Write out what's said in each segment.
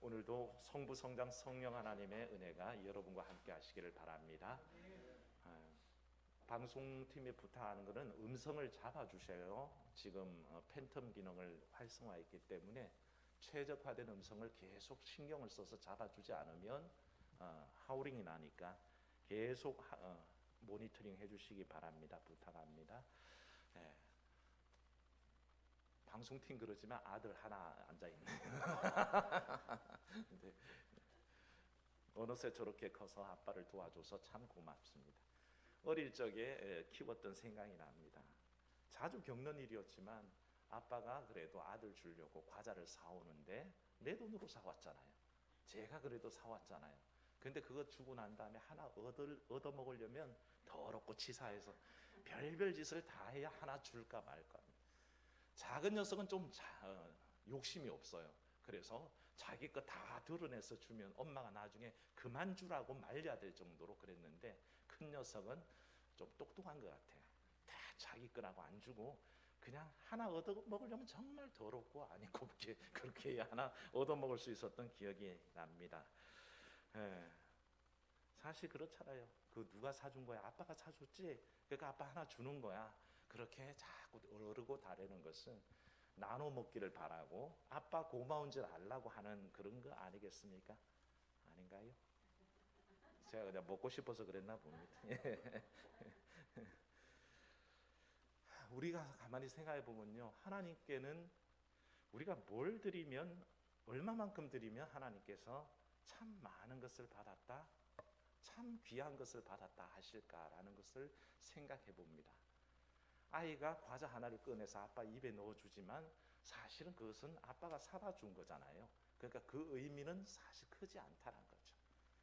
오늘도 성부 성장 성령 하나님의 은혜가 여러분과 함께 하시기를 바랍니다. 방송팀에 부탁하는 것은 음성을 잡아주셔요. 지금 팬텀 기능을 활성화했기 때문에 최적화된 음성을 계속 신경을 써서 잡아주지 않으면 하우링이 나니까 계속 모니터링 해주시기 바랍니다. 부탁합니다. 방송팀 그러지만 아들 하나 앉아있네요. 네. 어느새 저렇게 커서 아빠를 도와줘서 참 고맙습니다. 어릴 적에 키웠던 생각이 납니다. 자주 겪는 일이었지만 아빠가 그래도 아들 주려고 과자를 사오는데 내 돈으로 사왔잖아요. 제가 그래도 사왔잖아요. 근데 그거 주고 난 다음에 하나 얻어 먹으려면 더럽고 치사해서 별별 짓을 다 해야 하나 줄까 말까. 작은 녀석은 좀 욕심이 없어요. 그래서 자기 거 다 드러내서 주면 엄마가 나중에 그만 주라고 말려야 될 정도로 그랬는데, 큰 녀석은 좀 똑똑한 것 같아요. 다 자기 거라고 안 주고 그냥 하나 얻어 먹으려면 정말 더럽고 아니 곱게 그렇게 해야 하나 얻어 먹을 수 있었던 기억이 납니다. 사실 그렇잖아요. 그 누가 사준 거야? 아빠가 사줬지. 그러니까 아빠 하나 주는 거야. 그렇게 자꾸 어르고 다르는 것은 나눠 먹기를 바라고 아빠 고마운 줄 알라고 하는 그런 거 아니겠습니까? 아닌가요? 제가 그냥 먹고 싶어서 그랬나 봅니다. 우리가 가만히 생각해 보면요, 하나님께는 우리가 뭘 드리면, 얼마만큼 드리면 하나님께서 참 많은 것을 받았다, 참 귀한 것을 받았다 하실까라는 것을 생각해 봅니다. 아이가 과자 하나를 꺼내서 아빠 입에 넣어주지만 사실은 그것은 아빠가 사다 준 거잖아요. 그러니까 그 의미는 사실 크지 않다는 거죠.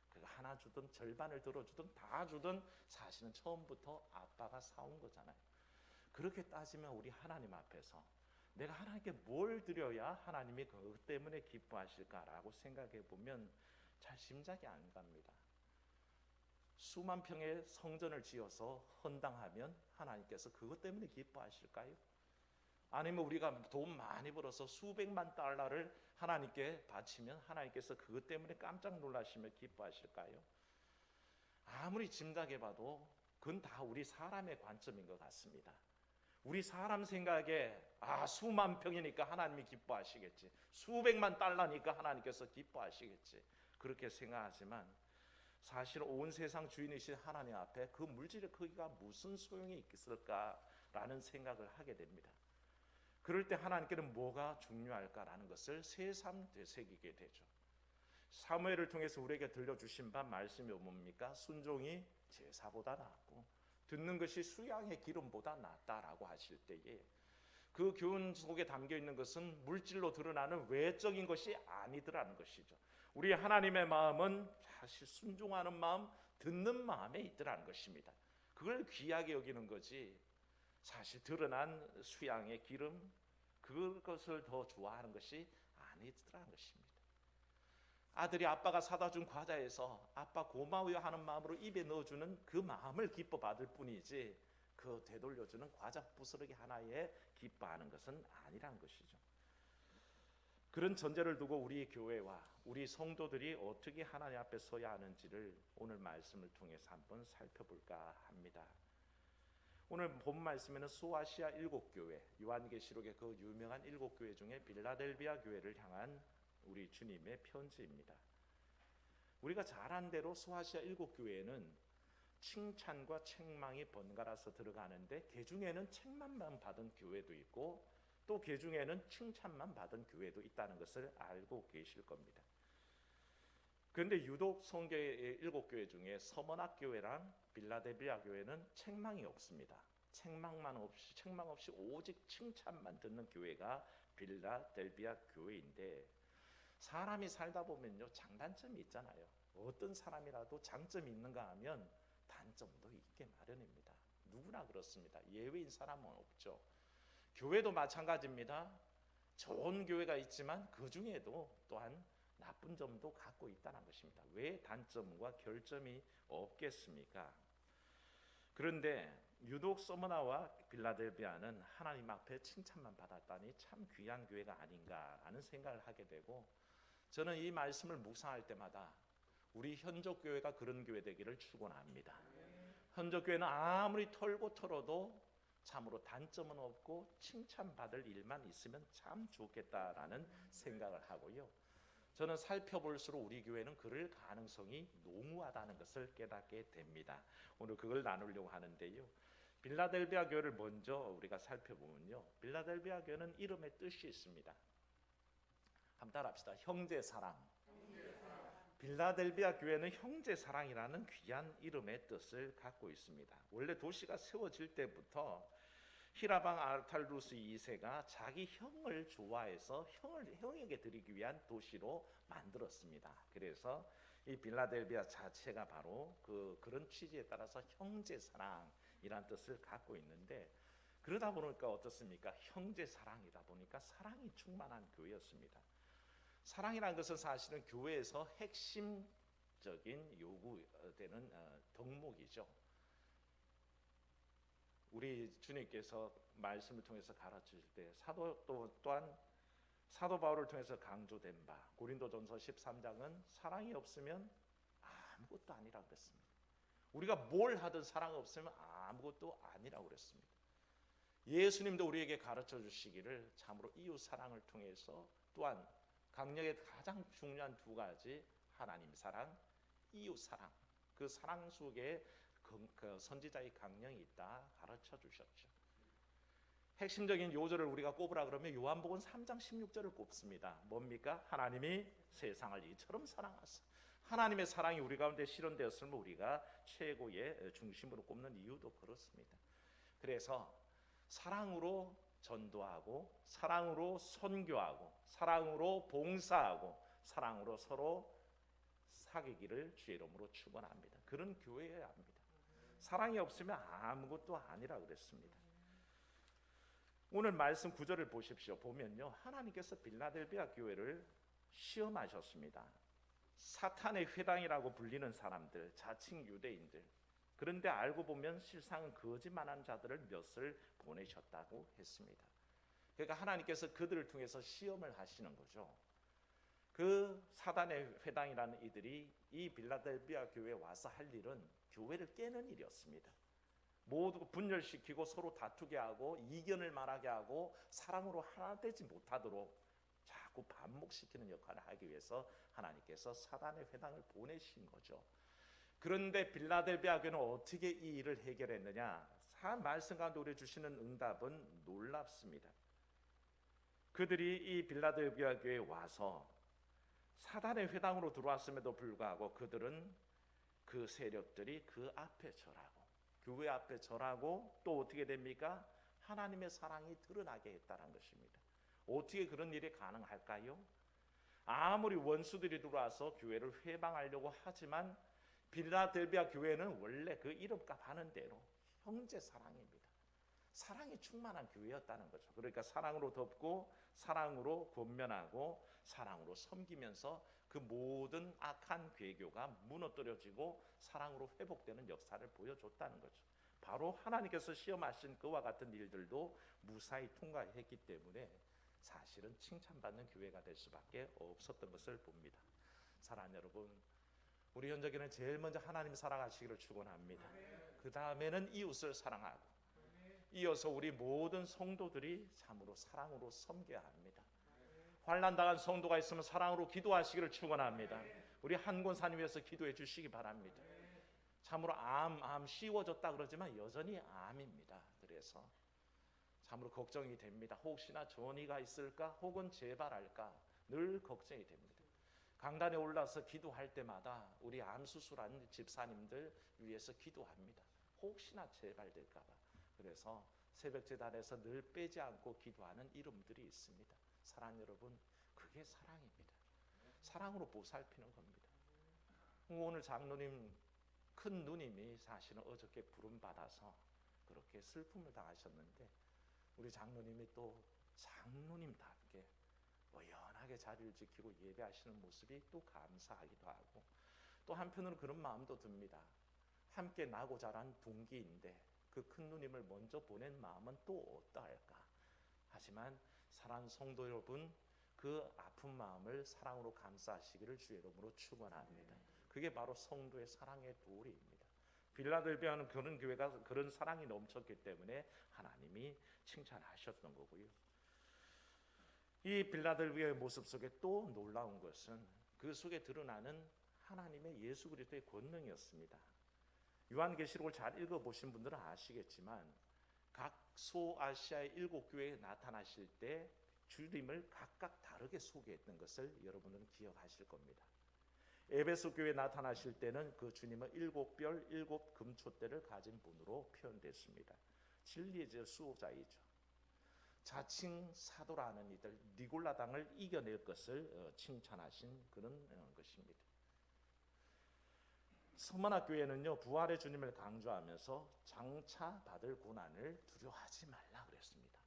그거 하나 주든 절반을 들어주든 다 주든 사실은 처음부터 아빠가 사온 거잖아요. 그렇게 따지면 우리 하나님 앞에서 내가 하나님께 뭘 드려야 하나님이 그것 때문에 기뻐하실까라고 생각해 보면 잘 짐작이 안 갑니다. 수만 평의 성전을 지어서 헌당하면 하나님께서 그것 때문에 기뻐하실까요? 아니면 우리가 돈 많이 벌어서 수백만 달러를 하나님께 바치면 하나님께서 그것 때문에 깜짝 놀라시며 기뻐하실까요? 아무리 짐작해봐도 그건 다 우리 사람의 관점인 것 같습니다. 우리 사람 생각에 수만 평이니까 하나님이 기뻐하시겠지, 수백만 달러니까 하나님께서 기뻐하시겠지, 그렇게 생각하지만 사실 온 세상 주인이신 하나님 앞에 그 물질의 크기가 무슨 소용이 있을까라는 생각을 하게 됩니다. 그럴 때 하나님께는 뭐가 중요할까라는 것을 새삼 되새기게 되죠. 사무엘을 통해서 우리에게 들려주신 바 말씀이 뭡니까? 순종이 제사보다 낫고 듣는 것이 수양의 기름보다 낫다라고 하실 때에 그 교훈 속에 담겨 있는 것은 물질로 드러나는 외적인 것이 아니더라는 것이죠. 우리 하나님의 마음은 사실 순종하는 마음, 듣는 마음에 있더라는 것입니다. 그걸 귀하게 여기는 거지 사실 드러난 수양의 기름, 그것을 더 좋아하는 것이 아니더라는 것입니다. 아들이 아빠가 사다 준 과자에서 아빠 고마워요 하는 마음으로 입에 넣어주는 그 마음을 기뻐 받을 뿐이지 그 되돌려주는 과자 부스러기 하나에 기뻐하는 것은 아니란 것이죠. 그런 전제를 두고 우리 교회와 우리 성도들이 어떻게 하나님 앞에 서야 하는지를 오늘 말씀을 통해서 한번 살펴볼까 합니다. 오늘 본 말씀에는 소아시아 7교회, 요한계시록의 그 유명한 7교회 중에 빌라델비아 교회를 향한 우리 주님의 편지입니다. 우리가 잘 안 대로 소아시아 7교회는 칭찬과 책망이 번갈아서 들어가는데 그 중에는 책망만 받은 교회도 있고 또 그 중에는 칭찬만 받은 교회도 있다는 것을 알고 계실 겁니다. 그런데 유독 성경의 7교회 중에 서머낙 교회랑 빌라델비아 교회는 책망이 없습니다. 책망 없이 오직 칭찬만 듣는 교회가 빌라델비아 교회인데, 사람이 살다 보면요 장단점이 있잖아요. 어떤 사람이라도 장점이 있는가 하면 단점도 있게 마련입니다. 누구나 그렇습니다. 예외인 사람은 없죠. 교회도 마찬가지입니다. 좋은 교회가 있지만 그 중에도 또한 나쁜 점도 갖고 있다는 것입니다. 왜 단점과 결점이 없겠습니까? 그런데 유독 서머나와 빌라델비아는 하나님 앞에 칭찬만 받았다니 참 귀한 교회가 아닌가라는 생각을 하게 되고, 저는 이 말씀을 묵상할 때마다 우리 현족교회가 그런 교회 되기를 축원합니다. 현족교회는 아무리 털고 털어도 참으로 단점은 없고 칭찬받을 일만 있으면 참 좋겠다라는 생각을 하고요. 저는 살펴볼수록 우리 교회는 그럴 가능성이 농후하다는 것을 깨닫게 됩니다. 오늘 그걸 나누려고 하는데요. 빌라델비아 교회를 먼저 우리가 살펴보면요. 빌라델비아 교회는 이름의 뜻이 있습니다. 한번 따라합시다. 형제사랑. 빌라델비아 교회는 형제사랑이라는 귀한 이름의 뜻을 갖고 있습니다. 원래 도시가 세워질 때부터 히라방 아르탈루스 2세가 자기 형을 좋아해서 형에게 드리기 위한 도시로 만들었습니다. 그래서 이 빌라델비아 자체가 바로 그런 취지에 따라서 형제사랑이라는 뜻을 갖고 있는데, 그러다 보니까 어떻습니까? 형제사랑이다 보니까 사랑이 충만한 교회였습니다. 사랑이라는 것은 사실은 교회에서 핵심적인 요구되는 덕목이죠. 우리 주님께서 말씀을 통해서 가르치실 때 또한 사도 바울을 통해서 강조된 바 고린도전서 13장은 사랑이 없으면 아무것도 아니라고 그랬습니다. 우리가 뭘 하든 사랑 없으면 아무것도 아니라고 그랬습니다. 예수님도 우리에게 가르쳐 주시기를 참으로 이웃 사랑을 통해서 또한 강력의 가장 중요한 두 가지, 하나님 사랑, 이웃 사랑, 그 사랑 속에 그 선지자의 강령이 있다 가르쳐 주셨죠. 핵심적인 요절을 우리가 꼽으라 그러면 요한복음 3장 16절을 꼽습니다. 뭡니까? 하나님이 세상을 이처럼 사랑하사. 하나님의 사랑이 우리 가운데 실현되었으면 우리가 최고의 중심으로 꼽는 이유도 그렇습니다. 그래서 사랑으로 전도하고, 사랑으로 선교하고, 사랑으로 봉사하고, 사랑으로 서로 사귀기를 주의 이름으로 축원합니다. 그런 교회여야 합니다. 사랑이 없으면 아무것도 아니라 그랬습니다. 오늘 말씀 9절을 보십시오. 보면요, 하나님께서 빌라델비아 교회를 시험하셨습니다. 사탄의 회당이라고 불리는 사람들, 자칭 유대인들, 그런데 알고 보면 실상은 거짓말하는 자들을 몇을 보내셨다고 했습니다. 그러니까 하나님께서 그들을 통해서 시험을 하시는 거죠. 그 사단의 회당이라는 이들이 이 빌라델비아 교회에 와서 할 일은 교회를 깨는 일이었습니다. 모두 분열시키고 서로 다투게 하고 이견을 말하게 하고 사랑으로 하나 되지 못하도록 자꾸 반목시키는 역할을 하기 위해서 하나님께서 사단의 회당을 보내신 거죠. 그런데 빌라델비아 교회는 어떻게 이 일을 해결했느냐? 말씀 가운데 우리 주시는 응답은 놀랍습니다. 그들이 이 빌라델비아 교회에 와서 사단의 회당으로 들어왔음에도 불구하고 그들은 그 세력들이 그 앞에 절하고 교회 앞에 절하고 또 어떻게 됩니까? 하나님의 사랑이 드러나게 했다는 것입니다. 어떻게 그런 일이 가능할까요? 아무리 원수들이 들어와서 교회를 회방하려고 하지만 빌라델비아 교회는 원래 그 이름값 하는 대로 형제 사랑입니다. 사랑이 충만한 교회였다는 거죠. 그러니까 사랑으로 덮고 사랑으로 권면하고 사랑으로 섬기면서 그 모든 악한 괴교가 무너뜨려지고 사랑으로 회복되는 역사를 보여줬다는 거죠. 바로 하나님께서 시험하신 그와 같은 일들도 무사히 통과했기 때문에 사실은 칭찬받는 교회가 될 수밖에 없었던 것을 봅니다. 사랑하는 여러분, 우리 현장에는 제일 먼저 하나님 사랑하시기를 축원합니다. 그 다음에는 이웃을 사랑하고, 이어서 우리 모든 성도들이 참으로 사랑으로 섬겨야 합니다. 환난당한 성도가 있으면 사랑으로 기도하시기를 축원합니다. 우리 한권사님 위해서 기도해 주시기 바랍니다. 참으로 암 쉬워졌다 그러지만 여전히 암입니다. 그래서 참으로 걱정이 됩니다. 혹시나 전이가 있을까 혹은 재발할까 늘 걱정이 됩니다. 강단에 올라서 기도할 때마다 우리 암 수술한 집사님들 위해서 기도합니다. 혹시나 재발될까 봐. 그래서 새벽제단에서 늘 빼지 않고 기도하는 이름들이 있습니다. 사랑 여러분, 그게 사랑입니다. 사랑으로 보살피는 겁니다. 오늘 장로님, 큰 누님이 사실은 어저께 부름받아서 그렇게 슬픔을 당하셨는데 우리 장로님이 또 장로님답게 의연하게 자리를 지키고 예배하시는 모습이 또 감사하기도 하고, 또 한편으로 그런 마음도 듭니다. 함께 나고 자란 동기인데 그 큰 누님을 먼저 보낸 마음은 또 어떠할까. 하지만 사랑하는 성도 여러분, 그 아픈 마음을 사랑으로 감싸시기를 주의 이름으로 축원합니다. 그게 바로 성도의 사랑의 도리입니다. 빌라델비아는 그런 교회가 그런 사랑이 넘쳤기 때문에 하나님이 칭찬하셨던 거고요. 이 빌라델비아의 모습 속에 또 놀라운 것은 그 속에 드러나는 하나님의 예수 그리스도의 권능이었습니다. 요한계시록을 잘 읽어보신 분들은 아시겠지만 각 소아시아의 7교회에 나타나실 때 주님을 각각 다르게 소개했던 것을 여러분은 기억하실 겁니다. 에베소 교회에 나타나실 때는 그 주님은 7별 7금초대를 가진 분으로 표현됐습니다. 진리의 수호자이죠. 자칭 사도라는 이들 니골라당을 이겨낼 것을 칭찬하신 그런 것입니다. 서머나 교회는요, 부활의 주님을 강조하면서 장차 받을 고난을 두려워하지 말라 그랬습니다.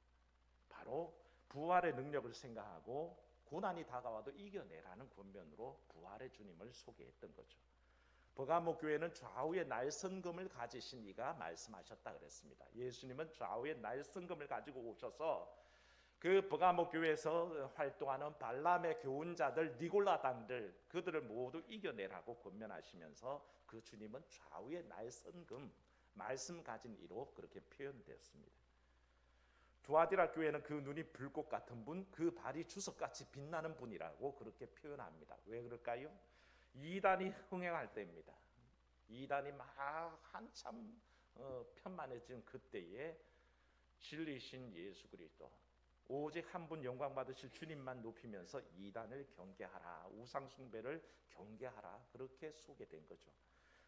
바로 부활의 능력을 생각하고 고난이 다가와도 이겨내라는 권면으로 부활의 주님을 소개했던 거죠. 버가모 교회는 좌우의 날성금을 가지신 이가 말씀하셨다 그랬습니다. 예수님은 좌우의 날성금을 가지고 오셔서 그 버가모 교회에서 활동하는 발람의 교훈자들, 니골라당들 그들을 모두 이겨내라고 권면하시면서 그 주님은 좌우의 날성금, 말씀 가진 이로 그렇게 표현되었습니다. 두아디라 교회는 그 눈이 불꽃 같은 분, 그 발이 주석같이 빛나는 분이라고 그렇게 표현합니다. 왜 그럴까요? 이단이 흥행할 때입니다. 이단이 막 한참 편만해진 그때에 진리신 예수 그리스도 오직 한 분 영광 받으실 주님만 높이면서 이단을 경계하라, 우상 숭배를 경계하라 그렇게 소개된 거죠.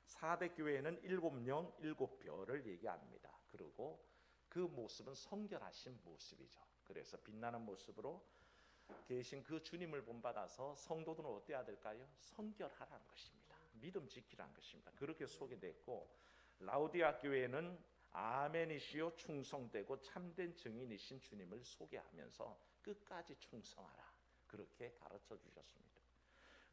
4대 교회는 7영 7별을 얘기합니다. 그리고 그 모습은 성결하신 모습이죠. 그래서 빛나는 모습으로 계신 그 주님을 본받아서 성도들은 어때야 될까요? 성결하라는 것입니다. 믿음 지키라는 것입니다. 그렇게 소개됐고, 라우디아 교회는 아멘이시요 충성되고 참된 증인이신 주님을 소개하면서 끝까지 충성하라 그렇게 가르쳐 주셨습니다.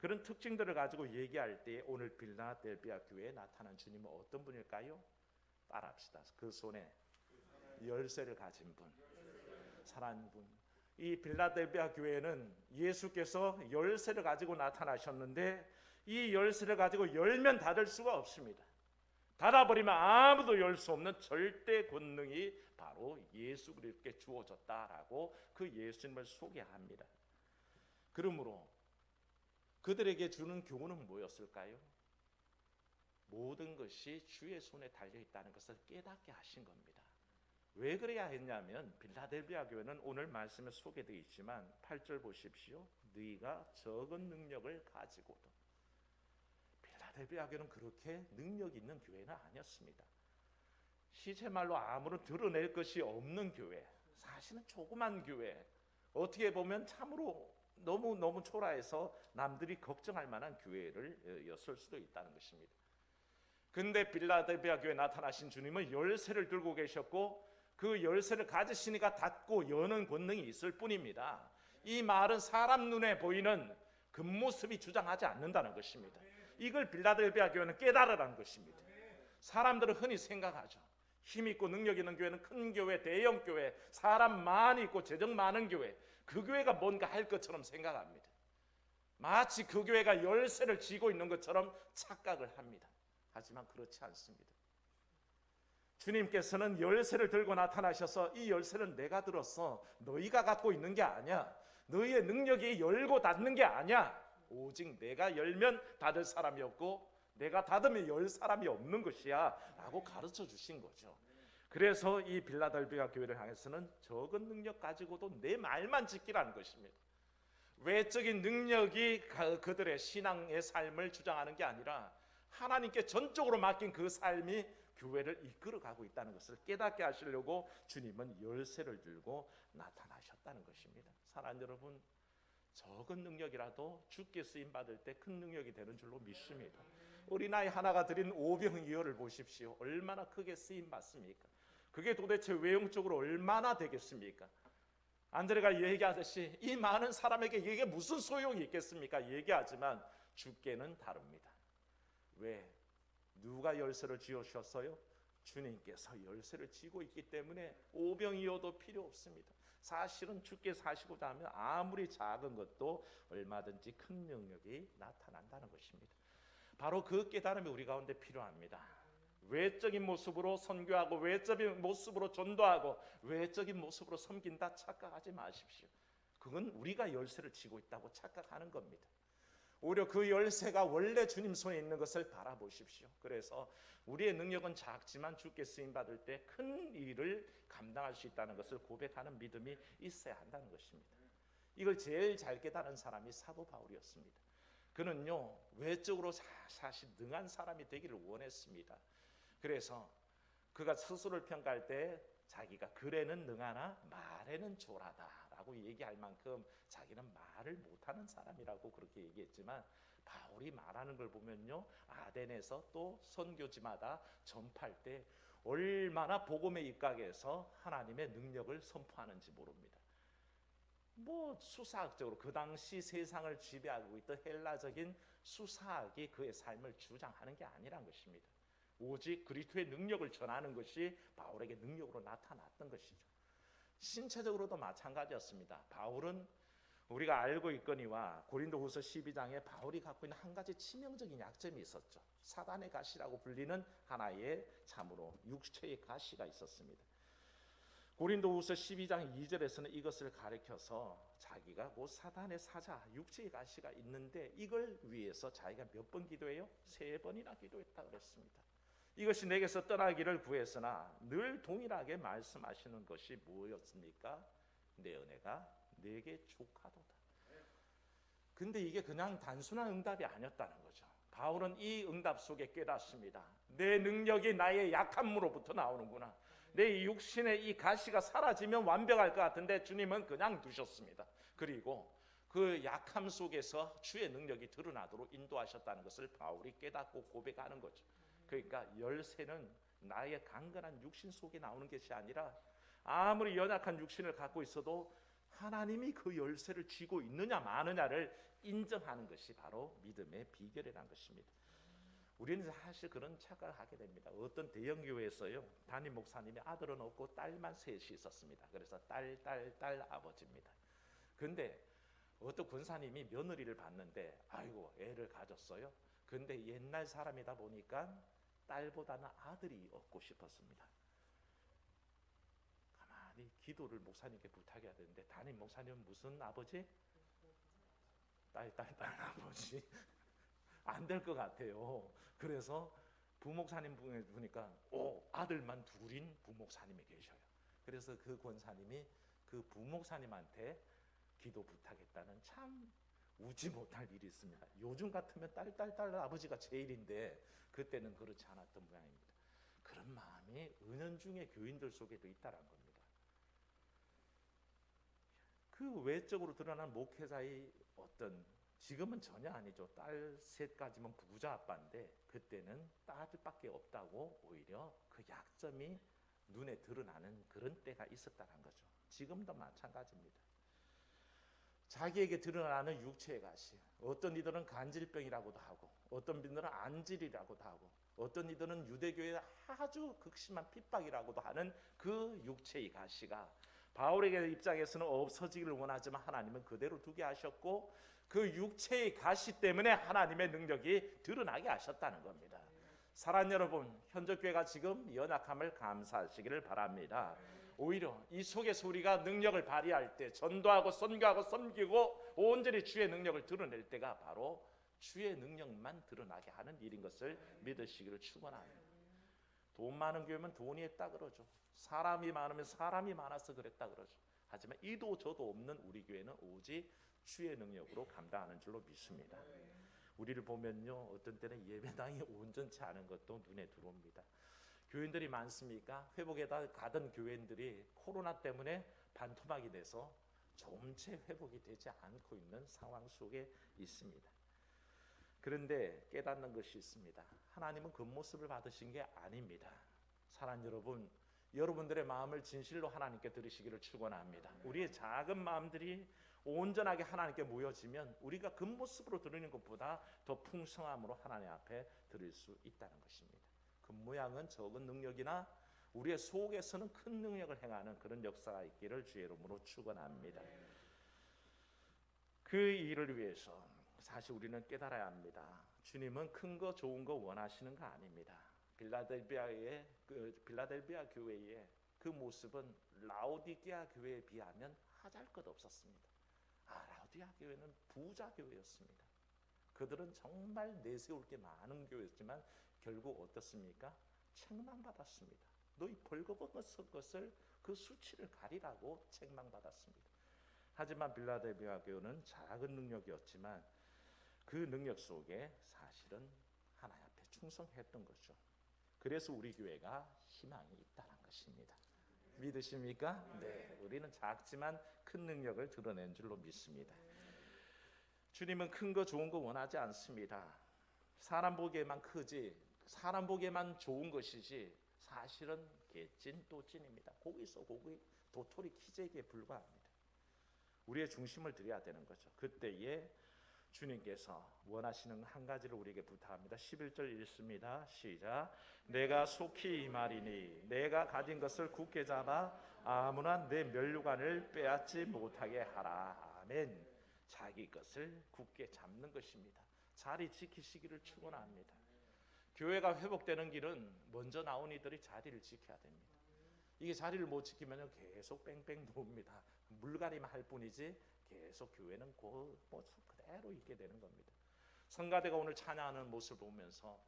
그런 특징들을 가지고 얘기할 때 오늘 빌라델비아 교회에 나타난 주님은 어떤 분일까요? 따라합시다. 그 손에 열쇠를 가진 분, 살아있는 분. 이 빌라델비아 교회는 예수께서 열쇠를 가지고 나타나셨는데 이 열쇠를 가지고 열면 닫을 수가 없습니다. 닫아버리면 아무도 열 수 없는 절대 권능이 바로 예수 그리스도께 주어졌다라고 그 예수님을 소개합니다. 그러므로 그들에게 주는 교훈은 뭐였을까요? 모든 것이 주의 손에 달려있다는 것을 깨닫게 하신 겁니다. 왜 그래야 했냐면 빌라델비아 교회는 오늘 말씀에 소개되어 있지만 8절 보십시오. 너희가 적은 능력을 가지고도. 빌라델비아 교회는 그렇게 능력 있는 교회는 아니었습니다. 시체말로 아무런 드러낼 것이 없는 교회, 사실은 조그만 교회, 어떻게 보면 참으로 너무 초라해서 남들이 걱정할 만한 교회를 였을 수도 있다는 것입니다. 근데 빌라델비아 교회에 나타나신 주님은 열쇠를 들고 계셨고 그 열쇠를 가지시니까 닫고 여는 권능이 있을 뿐입니다. 이 말은 사람 눈에 보이는 겉모습이 주장하지 않는다는 것입니다. 이걸 빌라델비아 교회는 깨달으라는 것입니다. 사람들은 흔히 생각하죠. 힘 있고 능력 있는 교회는 큰 교회, 대형 교회, 사람 많이 있고 재정 많은 교회, 그 교회가 뭔가 할 것처럼 생각합니다. 마치 그 교회가 열쇠를 쥐고 있는 것처럼 착각을 합니다. 하지만 그렇지 않습니다. 주님께서는 열쇠를 들고 나타나셔서 이 열쇠는 내가 들었어. 너희가 갖고 있는 게 아니야. 너희의 능력이 열고 닫는 게 아니야. 오직 내가 열면 닫을 사람이 없고 내가 닫으면 열 사람이 없는 것이야 라고 가르쳐 주신 거죠. 그래서 이 빌라델비아 교회를 향해서는 적은 능력 가지고도 내 말만 지키라는 것입니다. 외적인 능력이 그들의 신앙의 삶을 주장하는 게 아니라 하나님께 전적으로 맡긴 그 삶이 교회를 이끌어가고 있다는 것을 깨닫게 하시려고 주님은 열쇠를 들고 나타나셨다는 것입니다. 사랑하는 여러분, 적은 능력이라도 주께 쓰임받을 때 큰 능력이 되는 줄로 믿습니다. 어린아이 하나가 드린 오병이어를 보십시오. 얼마나 크게 쓰임받습니까? 그게 도대체 외형적으로 얼마나 되겠습니까? 안드레가 얘기하듯이 이 많은 사람에게 이게 무슨 소용이 있겠습니까? 얘기하지만 주께는 다릅니다. 왜? 누가 열쇠를 쥐어주셨어요? 주님께서 열쇠를 쥐고 있기 때문에 오병이어도 필요 없습니다. 사실은 죽게 사시고자 하면 아무리 작은 것도 얼마든지 큰 능력이 나타난다는 것입니다. 바로 그 깨달음이 우리 가운데 필요합니다. 외적인 모습으로 선교하고 외적인 모습으로 전도하고 외적인 모습으로 섬긴다 착각하지 마십시오. 그건 우리가 열쇠를 쥐고 있다고 착각하는 겁니다. 오히려 그 열쇠가 원래 주님 손에 있는 것을 바라보십시오. 그래서 우리의 능력은 작지만 주께 쓰임 받을 때 큰 일을 감당할 수 있다는 것을 고백하는 믿음이 있어야 한다는 것입니다. 이걸 제일 잘 깨달은 사람이 사도 바울이었습니다. 그는요 외적으로 사실 능한 사람이 되기를 원했습니다. 그래서 그가 스스로를 평가할 때 자기가 글에는 능하나 말에는 조라다라고 얘기할 만큼 자기는 말을 못하는 사람이라고 그렇게 얘기했지만, 바울이 말하는 걸 보면요 아덴에서 또 선교지마다 전파할 때 얼마나 복음에 입각해서 하나님의 능력을 선포하는지 모릅니다. 뭐 수사학적으로 그 당시 세상을 지배하고 있던 헬라적인 수사학이 그의 삶을 주장하는 게 아니란 것입니다. 오직 그리스도의 능력을 전하는 것이 바울에게 능력으로 나타났던 것이죠. 신체적으로도 마찬가지였습니다. 바울은 우리가 알고 있거니와 고린도후서 12장에 바울이 갖고 있는 한 가지 치명적인 약점이 있었죠. 사단의 가시라고 불리는 하나의 참으로 육체의 가시가 있었습니다. 고린도후서 12장 2절에서는 이것을 가리켜서 자기가 곧 사단의 사자 육체의 가시가 있는데 이걸 위해서 자기가 몇 번 기도해요? 3번이나 기도했다 그랬습니다. 이것이 내게서 떠나기를 구했으나 늘 동일하게 말씀하시는 것이 뭐였습니까? 내 은혜가 내게 족하도다. 근데 이게 그냥 단순한 응답이 아니었다는 거죠. 바울은 이 응답 속에 깨닫습니다. 내 능력이 나의 약함으로부터 나오는구나. 내 육신의 이 가시가 사라지면 완벽할 것 같은데 주님은 그냥 두셨습니다. 그리고 그 약함 속에서 주의 능력이 드러나도록 인도하셨다는 것을 바울이 깨닫고 고백하는 거죠. 그러니까 열쇠는 나의 강건한 육신 속에 나오는 것이 아니라 아무리 연약한 육신을 갖고 있어도 하나님이 그 열쇠를 쥐고 있느냐 마느냐를 인정하는 것이 바로 믿음의 비결이라는 것입니다. 우리는 사실 그런 착각을 하게 됩니다. 어떤 대형교회에서요 담임 목사님이 아들은 없고 딸만 셋이 있었습니다. 그래서 딸 아버지입니다. 근데 어떤 권사님이 며느리를 봤는데 아이고 애를 가졌어요. 근데 옛날 사람이다 보니까 딸보다는 아들이 얻고 싶었습니다. 가만히 기도를 목사님께 부탁해야 되는데 담임 목사님은 무슨 아버지? 딸 아버지. 안 될 것 같아요. 그래서 부목사님 보니까 아들만 둘인 부목사님이 계셔요. 그래서 그 권사님이 그 부목사님한테 기도 부탁했다는 참 우지 못할 일이 있습니다. 요즘 같으면 딸 아버지가 제일인데 그때는 그렇지 않았던 모양입니다. 그런 마음이 은연중에 교인들 속에도 있다는 겁니다. 그 외적으로 드러난 목회자의 어떤, 지금은 전혀 아니죠. 딸 셋까지면 부자 아빠인데 그때는 딸밖에 없다고 오히려 그 약점이 눈에 드러나는 그런 때가 있었다는 거죠. 지금도 마찬가지입니다. 자기에게 드러나는 육체의 가시, 어떤 이들은 간질병이라고도 하고 어떤 이들은 안질이라고도 하고 어떤 이들은 유대교의 아주 극심한 핍박이라고도 하는 그 육체의 가시가 바울에게 입장에서는 없어지기를 원하지만 하나님은 그대로 두게 하셨고 그 육체의 가시 때문에 하나님의 능력이 드러나게 하셨다는 겁니다. 사랑하는 여러분, 현적교회가 지금 연약함을 감사하시기를 바랍니다. 오히려 이 속에서 우리가 능력을 발휘할 때 전도하고 선교하고 섬기고 온전히 주의 능력을 드러낼 때가 바로 주의 능력만 드러나게 하는 일인 것을 믿으시기를 축원합니다. 돈 많은 교회면 돈이 했다 그러죠. 사람이 많으면 사람이 많아서 그랬다 그러죠. 하지만 이도 저도 없는 우리 교회는 오직 주의 능력으로 감당하는 줄로 믿습니다. 우리를 보면요 어떤 때는 예배당이 온전치 않은 것도 눈에 들어옵니다. 교인들이 많습니까? 회복에 가던 교인들이 코로나 때문에 반토막이 돼서 좀채 회복이 되지 않고 있는 상황 속에 있습니다. 그런데 깨닫는 것이 있습니다. 하나님은 그 모습을 받으신 게 아닙니다. 사랑하는 여러분, 여러분들의 마음을 진실로 하나님께 드리시기를 축원합니다. 우리의 작은 마음들이 온전하게 하나님께 모여지면 우리가 그 모습으로 드리는 것보다 더 풍성함으로 하나님 앞에 드릴 수 있다는 것입니다. 그 모양은 적은 능력이나 우리의 속에서는 큰 능력을 행하는 그런 역사가 있기를 주의 이름으로 축원합니다. 그 일을 위해서 사실 우리는 깨달아야 합니다. 주님은 큰 거 좋은 거 원하시는 거 아닙니다. 빌라델비아 교회의 그 모습은 라오디게아 교회에 비하면 하잘것 없었습니다. 라오디게아 교회는 부자 교회였습니다. 그들은 정말 내세울 게 많은 교회였지만 결국 어떻습니까? 책망받았습니다. 너희 벌거벗은 것을 그 수치를 가리라고 책망받았습니다. 하지만 빌라델비아 교회는 작은 능력이었지만 그 능력 속에 사실은 하나님 앞에 충성했던 거죠. 그래서 우리 교회가 희망이 있다는 것입니다. 믿으십니까? 네, 우리는 작지만 큰 능력을 드러낸 줄로 믿습니다. 주님은 큰 거 좋은 거 원하지 않습니다. 사람 보기에만 크지, 사람 보기에만 좋은 것이지 사실은 개찐 또찐입니다. 고기 써 고기, 도토리 키재기에 불과합니다. 우리의 중심을 드려야 되는 거죠. 그때에 주님께서 원하시는 한 가지를 우리에게 부탁합니다. 11절 읽습니다. 시작. 내가 속히 이 말이니 내가 가진 것을 굳게 잡아 아무나 내 면류관을 빼앗지 못하게 하라. 아멘. 자기 것을 굳게 잡는 것입니다. 자리 지키시기를 축원합니다. 교회가 회복되는 길은 먼저 나온 이들이 자리를 지켜야 됩니다. 이게 자리를 못 지키면 계속 뺑뺑 돕니다. 물갈이만 할 뿐이지 계속 교회는 그 모습 그대로 있게 되는 겁니다. 성가대가 오늘 찬양하는 모습을 보면서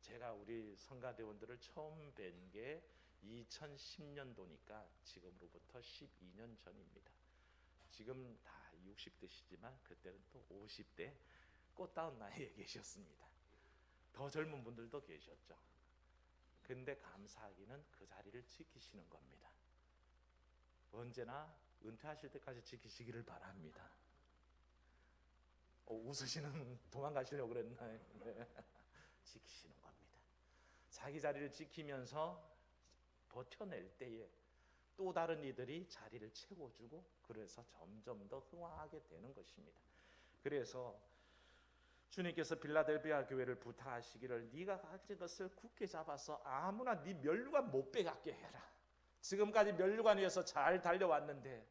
제가 우리 성가대원들을 처음 뵌 게 2010년도니까 지금으로부터 12년 전입니다. 지금 다 60대시지만 그때는 또 50대 꽃다운 나이에 계셨습니다. 더 젊은 분들도 계셨죠. 근데 감사하기는 그 자리를 지키시는 겁니다. 언제나 은퇴하실 때까지 지키시기를 바랍니다. 웃으시는 도망가시려고 그랬나요? 네. 지키시는 겁니다. 자기 자리를 지키면서 버텨낼 때에 또 다른 이들이 자리를 채워주고 그래서 점점 더 흥황하게 되는 것입니다. 그래서 주님께서 빌라델비아 교회를 부탁하시기를 네가 가진 것을 굳게 잡아서 아무나 네 면류관 못 빼앗게 해라. 지금까지 면류관 위에서 잘 달려왔는데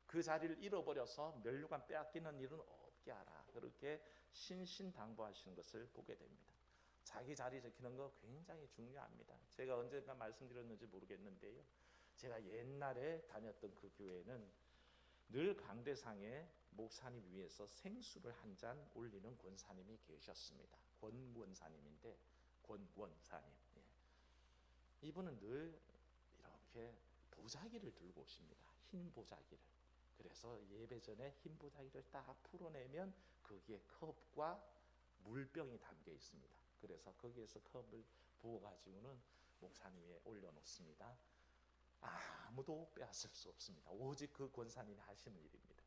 그 자리를 잃어버려서 면류관 빼앗기는 일은 없게 하라. 그렇게 신신당부하시는 것을 보게 됩니다. 자기 자리 지키는 거 굉장히 중요합니다. 제가 언젠가 말씀드렸는지 모르겠는데요. 제가 옛날에 다녔던 그 교회는 늘 강대상에 목사님 위에서 생수를 한 잔 올리는 권사님이 계셨습니다. 권사님인데 권사님. 예. 이분은 늘 이렇게 보자기를 들고 오십니다. 흰 보자기를. 그래서 예배 전에 흰 보자기를 딱 풀어내면 거기에 컵과 물병이 담겨 있습니다. 그래서 거기에서 컵을 부어가지고는 목사님 위에 올려놓습니다. 아무도 빼앗을 수 없습니다. 오직 그 권사님이 하시는 일입니다.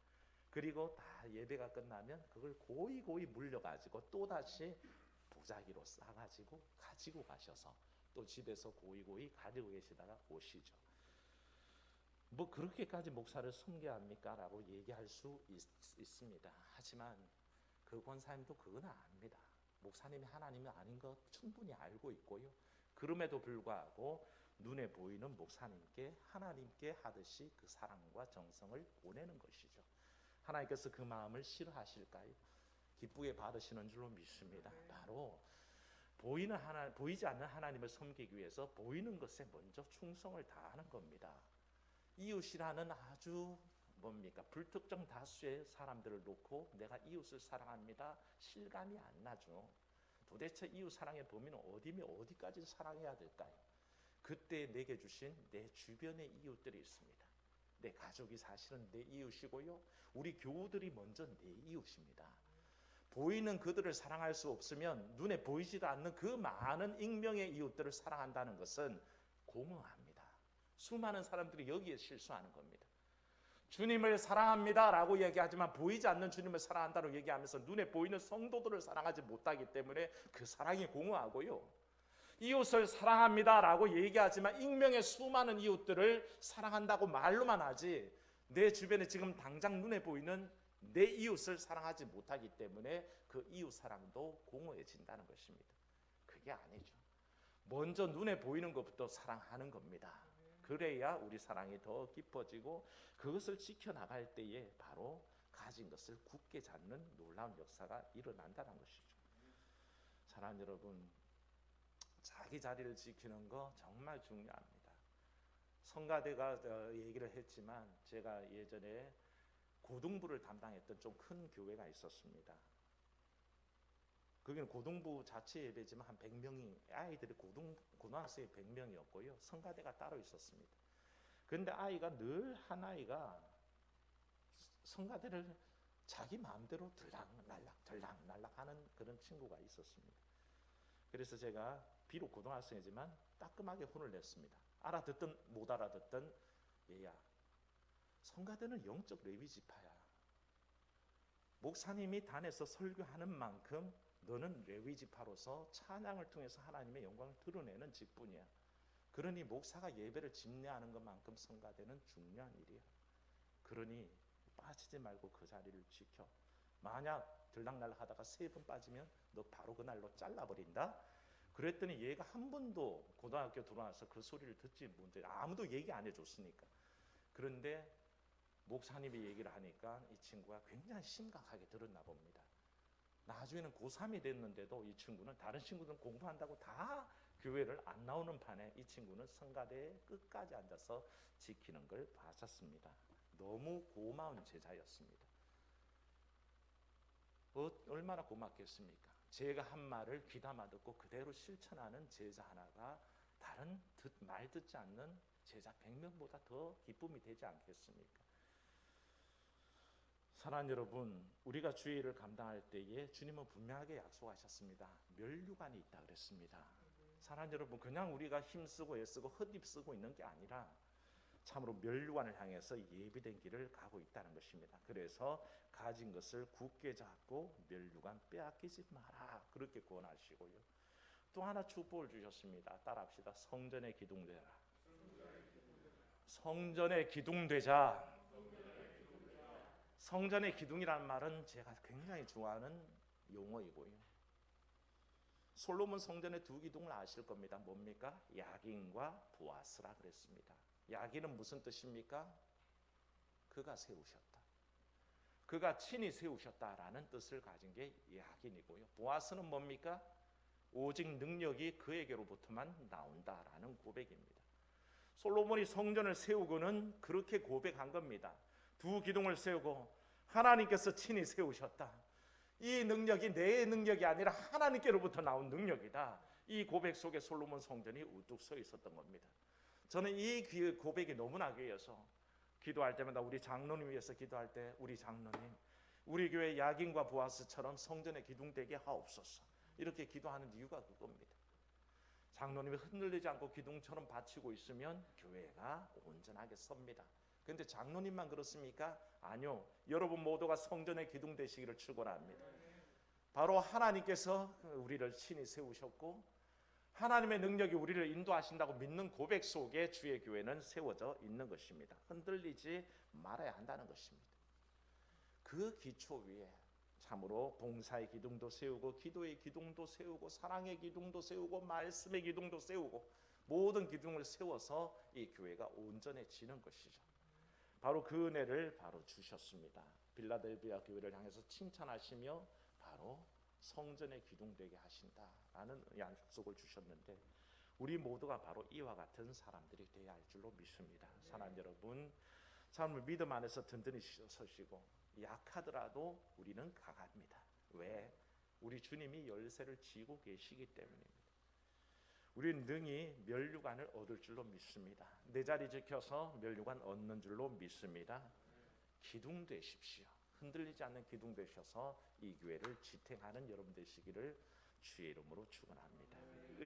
그리고 다 예배가 끝나면 그걸 고이 물려가지고 또다시 보자기로 싸가지고 가지고 가셔서 또 집에서 고이 가지고 계시다가 오시죠. 뭐 그렇게까지 목사를 섬겨합니까? 라고 얘기할 수 있습니다. 하지만 그 권사님도 그건 압니다. 목사님이 하나님이 아닌 것 충분히 알고 있고요. 그럼에도 불구하고 눈에 보이는 목사님께 하나님께 하듯이 그 사랑과 정성을 보내는 것이죠. 하나님께서 그 마음을 싫어하실까요? 기쁘게 받으시는 줄로 믿습니다. 바로 보이지 않는 하나님을 섬기기 위해서 보이는 것에 먼저 충성을 다하는 겁니다. 이웃이라는 아주 불특정 다수의 사람들을 놓고 내가 이웃을 사랑합니다. 실감이 안 나죠. 도대체 이웃 사랑의 범위는 어디까지 사랑해야 될까요? 그때 내게 주신 내 주변의 이웃들이 있습니다. 내 가족이 사실은 내 이웃이고요. 우리 교우들이 먼저 내 이웃입니다. 보이는 그들을 사랑할 수 없으면 눈에 보이지도 않는 그 많은 익명의 이웃들을 사랑한다는 것은 공허합니다. 수많은 사람들이 여기에 실수하는 겁니다. 주님을 사랑합니다 라고 얘기하지만 보이지 않는 주님을 사랑한다고 얘기하면서 눈에 보이는 성도들을 사랑하지 못하기 때문에 그 사랑이 공허하고요. 이웃을 사랑합니다 라고 얘기하지만 익명의 수많은 이웃들을 사랑한다고 말로만 하지 내 주변에 지금 당장 눈에 보이는 내 이웃을 사랑하지 못하기 때문에 그 이웃 사랑도 공허해진다는 것입니다. 그게 아니죠. 먼저 눈에 보이는 것부터 사랑하는 겁니다. 그래야 우리 사랑이 더 깊어지고 그것을 지켜나갈 때에 바로 가진 것을 굳게 잡는 놀라운 역사가 일어난다는 것이죠. 사랑하는 여러분, 자기 자리를 지키는 거 정말 중요합니다. 성가대가 얘기를 했지만 제가 예전에 고등부를 담당했던 좀 큰 교회가 있었습니다. 거기는 고등부 자체 예배지만 한 100명이 아이들이 고등학생이 100명이었고요. 성가대가 따로 있었습니다. 그런데 아이가 늘 한 아이가 성가대를 자기 마음대로 들락날락 하는 그런 친구가 있었습니다. 그래서 제가 비록 고등학생이지만 따끔하게 혼을 냈습니다. 알아듣든 못 알아듣든 얘야, 성가대는 영적 레위 지파야. 목사님이 단에서 설교하는 만큼 너는 레위 지파로서 찬양을 통해서 하나님의 영광을 드러내는 직분이야. 그러니 목사가 예배를 집례하는 것만큼 성가대는 중요한 일이야. 그러니 빠지지 말고 그 자리를 지켜. 만약 들락날락 하다가 3번 빠지면 너 바로 그날로 잘라버린다. 그랬더니 얘가 한 번도 고등학교 들어와서 그 소리를 듣지 못해. 아무도 얘기 안 해줬으니까. 그런데 목사님이 얘기를 하니까 이 친구가 굉장히 심각하게 들었나 봅니다. 나중에는 고3이 됐는데도 이 친구는 다른 친구들은 공부한다고 다 교회를 안 나오는 판에 이 친구는 성가대에 끝까지 앉아서 지키는 걸 봤었습니다. 너무 고마운 제자였습니다. 얼마나 고맙겠습니까? 제가 한 말을 귀담아 듣고 그대로 실천하는 제자 하나가 다른 말 듣지 않는 제자 100명보다 더 기쁨이 되지 않겠습니까? 사랑하는 여러분, 우리가 주의 일을 감당할 때에 주님은 분명하게 약속하셨습니다. 면류관이 있다 그랬습니다. 사랑하는 여러분, 그냥 우리가 힘쓰고 애쓰고 헛입쓰고 있는 게 아니라 참으로 면류관을 향해서 예비된 길을 가고 있다는 것입니다. 그래서 가진 것을 굳게 잡고 면류관 빼앗기지 마라, 그렇게 권하시고요. 또 하나 축복을 주셨습니다. 따라합시다. 성전에 기둥되라. 성전에 기둥되자. 성전의 기둥이라는 말은 제가 굉장히 좋아하는 용어이고요. 솔로몬 성전의 2기둥을 아실 겁니다. 뭡니까? 야긴과 보아스라 그랬습니다. 야긴은 무슨 뜻입니까? 그가 세우셨다. 그가 친히 세우셨다라는 뜻을 가진 게 야긴이고요. 보아스는 뭡니까? 오직 능력이 그에게로부터만 나온다라는 고백입니다. 솔로몬이 성전을 세우고는 그렇게 고백한 겁니다. 2기둥을 세우고 하나님께서 친히 세우셨다. 이 능력이 내 능력이 아니라 하나님께로부터 나온 능력이다. 이 고백 속에 솔로몬 성전이 우뚝 서 있었던 겁니다. 저는 이 고백이 너무나 귀해서 기도할 때마다 우리 장로님 위해서 기도할 때 우리 장로님, 우리 교회 야긴과 보아스처럼 성전에 기둥되게 하옵소서, 이렇게 기도하는 이유가 그겁니다. 장로님이 흔들리지 않고 기둥처럼 받치고 있으면 교회가 온전하게 섭니다. 그런데 장로님만 그렇습니까? 아니요. 여러분 모두가 성전의 기둥 되시기를 축원합니다. 바로 하나님께서 우리를 친히 세우셨고 하나님의 능력이 우리를 인도하신다고 믿는 고백 속에 주의 교회는 세워져 있는 것입니다. 흔들리지 말아야 한다는 것입니다. 그 기초 위에 참으로 봉사의 기둥도 세우고 기도의 기둥도 세우고 사랑의 기둥도 세우고 말씀의 기둥도 세우고 모든 기둥을 세워서 이 교회가 온전해지는 것이죠. 바로 그 은혜를 바로 주셨습니다. 빌라델비아 교회를 향해서 칭찬하시며 바로 성전의 기둥 되게 하신다라는 약속을 주셨는데 우리 모두가 바로 이와 같은 사람들이 되어야 할 줄로 믿습니다. 사랑하는 여러분, 참 믿음 안에서 든든히 서시고 약하더라도 우리는 강합니다. 왜? 우리 주님이 열쇠를 쥐고 계시기 때문입니다. 우리는 능히 면류관을 얻을 줄로 믿습니다. 내 자리 지켜서 면류관 얻는 줄로 믿습니다. 기둥 되십시오. 흔들리지 않는 기둥 되셔서 이 교회를 지탱하는 여러분 되시기를 주의 이름으로 축원합니다.